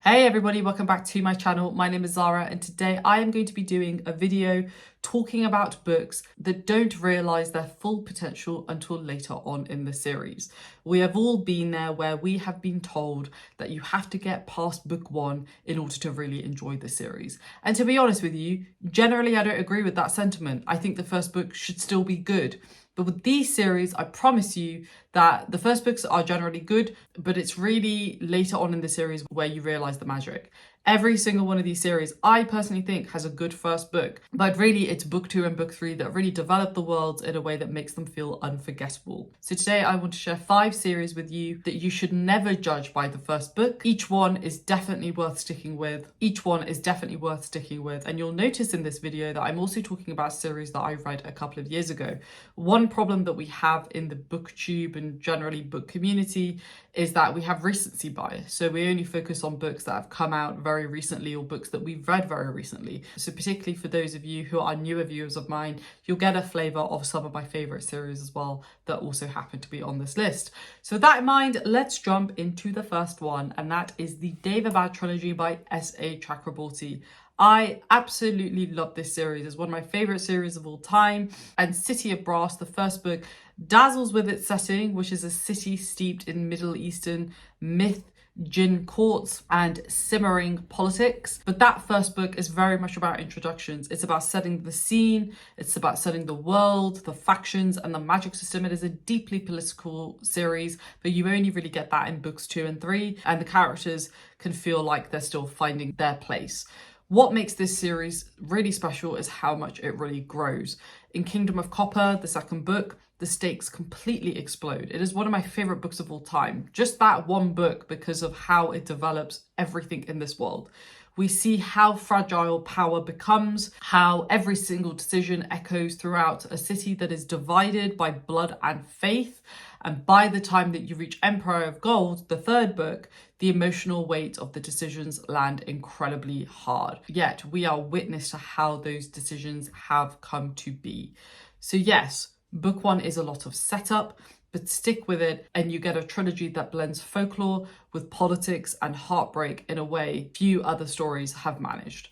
Hey everybody, welcome back to my channel. My name is Zara and today I am going to be doing a video talking about books that don't realise their full potential until later on in the series. We have all been there where we have been told that you have to get past book one in order to really enjoy the series. And to be honest with you, generally I don't agree with that sentiment. I think the first book should still be good. But with these series, I promise you that the first books are generally good, but it's really later on in the series where you realise the magic. Every single one of these series, I personally think, has a good first book, but really it's book two and book three that really develop the worlds in a way that makes them feel unforgettable. So today I want to share 5 series with you that you should never judge by the first book. Each one is definitely worth sticking with. And you'll notice in this video that I'm also talking about a series that I read a couple of years ago. One problem that we have in the booktube and generally book community is that we have recency bias. So we only focus on books that have come out very recently or books that we've read very recently. So particularly for those of you who are newer viewers of mine, you'll get a flavour of some of my favourite series as well that also happen to be on this list. So with that in mind, let's jump into the first one, and that is the Daevabad Trilogy by S.A. Chakraborty. I absolutely love this series. It's one of my favourite series of all time. And City of Brass, the first book, dazzles with its setting, which is a city steeped in Middle Eastern myth, jinn courts, and simmering politics. But that first book is very much about introductions. It's about setting the scene, it's about setting the world, the factions, and the magic system. It is a deeply political series, but you only really get that in books 2 and 3, and the characters can feel like they're still finding their place. What makes this series really special is how much it really grows. In Kingdom of Copper, the second book, the stakes completely explode. It is one of my favourite books of all time. Just that one book, because of how it develops everything in this world. We see how fragile power becomes, how every single decision echoes throughout a city that is divided by blood and faith. And by the time that you reach Emperor of Gold, the third book, the emotional weight of the decisions land incredibly hard. Yet we are witness to how those decisions have come to be. So yes, book 1 is a lot of setup, but stick with it and you get a trilogy that blends folklore with politics and heartbreak in a way few other stories have managed.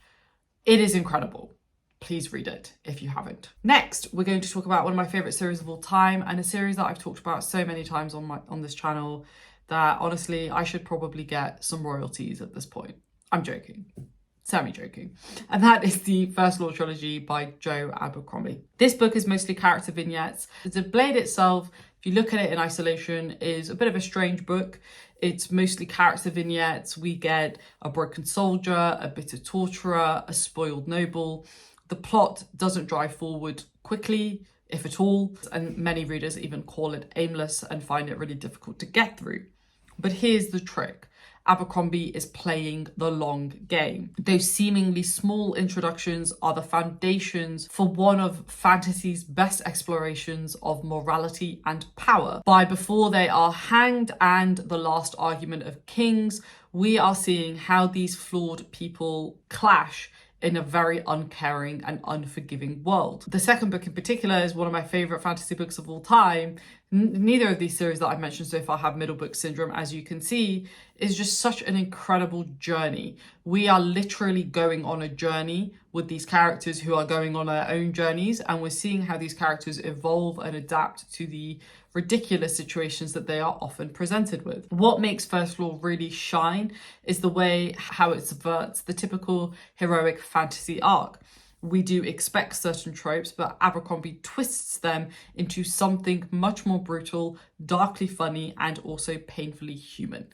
It is incredible. Please read it if you haven't. Next, we're going to talk about one of my favourite series of all time, and a series that I've talked about so many times on this channel that honestly I should probably get some royalties at this point. I'm joking. Semi-joking. And that is the First Law Trilogy by Joe Abercrombie. This book is mostly character vignettes. The Blade itself, if you look at it in isolation, is a bit of a strange book. It's mostly character vignettes. We get a broken soldier, a bitter torturer, a spoiled noble. The plot doesn't drive forward quickly, if at all, and many readers even call it aimless and find it really difficult to get through. But here's the trick. Abercrombie is playing the long game. Those seemingly small introductions are the foundations for one of fantasy's best explorations of morality and power. By before they are hanged and the last argument of kings, we are seeing how these flawed people clash in a very uncaring and unforgiving world. The second book in particular is one of my favourite fantasy books of all time. Neither of these series that I've mentioned so far have middle book syndrome, as you can see. Is just such an incredible journey. We are literally going on a journey with these characters who are going on their own journeys, and we're seeing how these characters evolve and adapt to the ridiculous situations that they are often presented with. What makes First Law really shine is the way how it subverts the typical heroic fantasy arc. We do expect certain tropes, but Abercrombie twists them into something much more brutal, darkly funny, and also painfully human.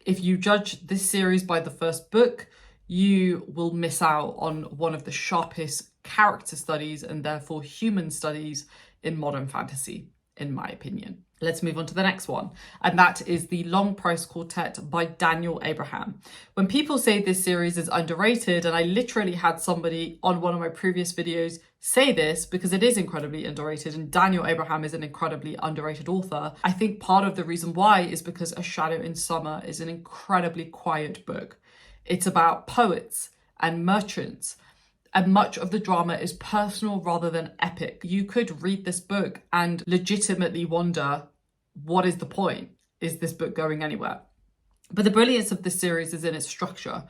If you judge this series by the first book, you will miss out on one of the sharpest character studies and therefore human studies in modern fantasy, in my opinion. Let's move on to the next one, and that is the Long Price Quartet by Daniel Abraham. When people say this series is underrated, and I literally had somebody on one of my previous videos say this because it is incredibly underrated, and Daniel Abraham is an incredibly underrated author, I think part of the reason why is because A Shadow in Summer is an incredibly quiet book. It's about poets and merchants, and much of the drama is personal rather than epic. You could read this book and legitimately wonder, what is the point? Is this book going anywhere? But the brilliance of this series is in its structure.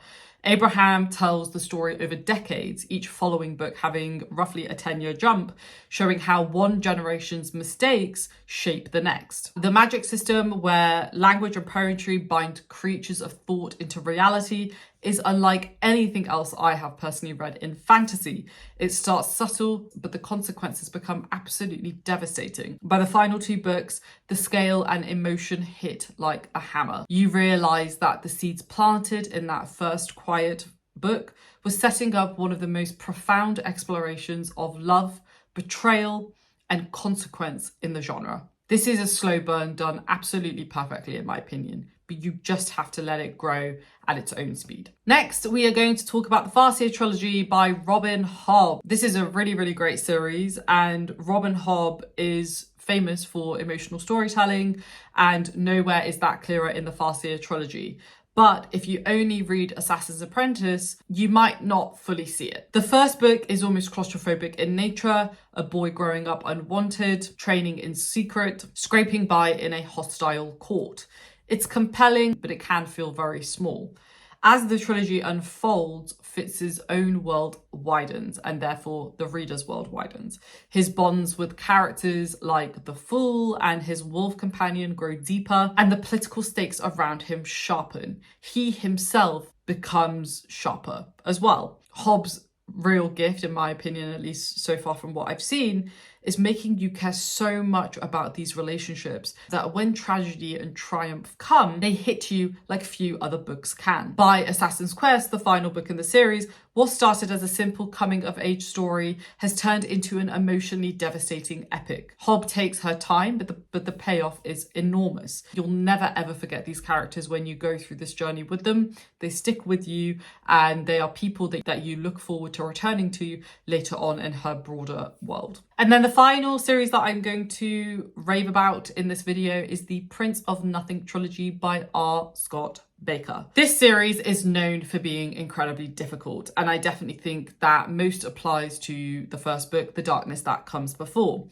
Abraham tells the story over decades, each following book having roughly a 10-year jump, showing how one generation's mistakes shape the next. The magic system, where language and poetry bind creatures of thought into reality, is unlike anything else I have personally read in fantasy. It starts subtle, but the consequences become absolutely devastating. By the final 2 books, the scale and emotion hit like a hammer. You realise that the seeds planted in that first Quiet book was setting up one of the most profound explorations of love, betrayal, and consequence in the genre. This is a slow burn done absolutely perfectly, in my opinion, but you just have to let it grow at its own speed. Next, we are going to talk about the Farseer Trilogy by Robin Hobb. This is a really, really great series, and Robin Hobb is famous for emotional storytelling, and nowhere is that clearer in the Farseer Trilogy. But if you only read Assassin's Apprentice, you might not fully see it. The first book is almost claustrophobic in nature, a boy growing up unwanted, training in secret, scraping by in a hostile court. It's compelling, but it can feel very small. As the trilogy unfolds, Fitz's own world widens, and therefore the reader's world widens. His bonds with characters like the Fool and his wolf companion grow deeper, and the political stakes around him sharpen. He himself becomes sharper as well. Hobb's real gift, in my opinion, at least so far from what I've seen, is making you care so much about these relationships that when tragedy and triumph come, they hit you like few other books can. By Assassin's Quest, the final book in the series, what started as a simple coming-of-age story has turned into an emotionally devastating epic. Hobb takes her time, but the payoff is enormous. You'll never ever forget these characters when you go through this journey with them. They stick with you, and they are people that you look forward to returning to later on in her broader world. And then the final series that I'm going to rave about in this video is the Prince of Nothing trilogy by R. Scott Baker. This series is known for being incredibly difficult, and I definitely think that most applies to the first book, The Darkness That Comes Before.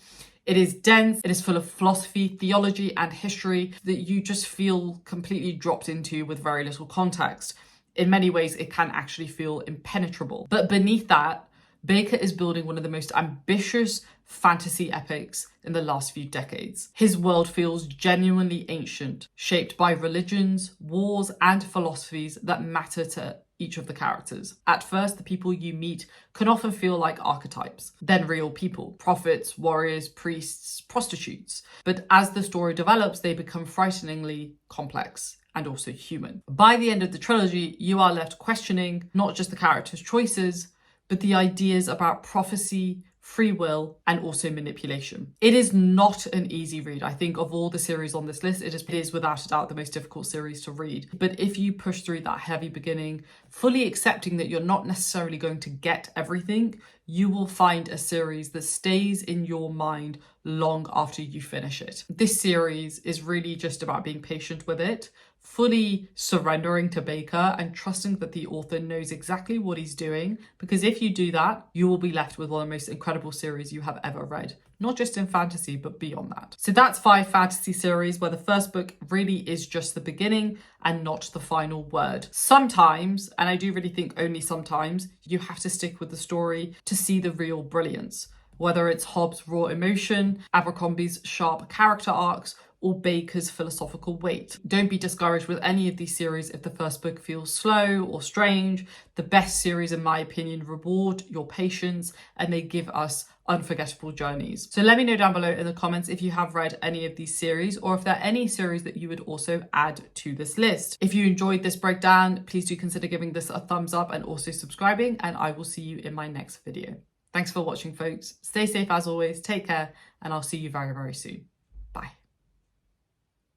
It is dense, it is full of philosophy, theology, and history that you just feel completely dropped into with very little context. In many ways, it can actually feel impenetrable. But beneath that, Baker is building one of the most ambitious fantasy epics in the last few decades. His world feels genuinely ancient, shaped by religions, wars, and philosophies that matter to each of the characters. At first, the people you meet can often feel like archetypes, then real people, prophets, warriors, priests, prostitutes. But as the story develops, they become frighteningly complex and also human. By the end of the trilogy, you are left questioning not just the characters' choices, but the ideas about prophecy, free will, and also manipulation. It is not an easy read. I think of all the series on this list, it is without a doubt the most difficult series to read. But if you push through that heavy beginning, fully accepting that you're not necessarily going to get everything, you will find a series that stays in your mind long after you finish it. This series is really just about being patient with it, fully surrendering to Baker and trusting that the author knows exactly what he's doing, because if you do that, you will be left with one of the most incredible series you have ever read, not just in fantasy, but beyond that. So that's 5 fantasy series where the first book really is just the beginning and not the final word. Sometimes, and I do really think only sometimes, you have to stick with the story to see the real brilliance, whether it's Hobb's raw emotion, Abercrombie's sharp character arcs, or Baker's philosophical weight. Don't be discouraged with any of these series if the first book feels slow or strange. The best series, in my opinion, reward your patience and they give us unforgettable journeys. So let me know down below in the comments if you have read any of these series, or if there are any series that you would also add to this list. If you enjoyed this breakdown, please do consider giving this a thumbs up and also subscribing, and I will see you in my next video. Thanks for watching, folks. Stay safe as always, take care, and I'll see you very, very soon.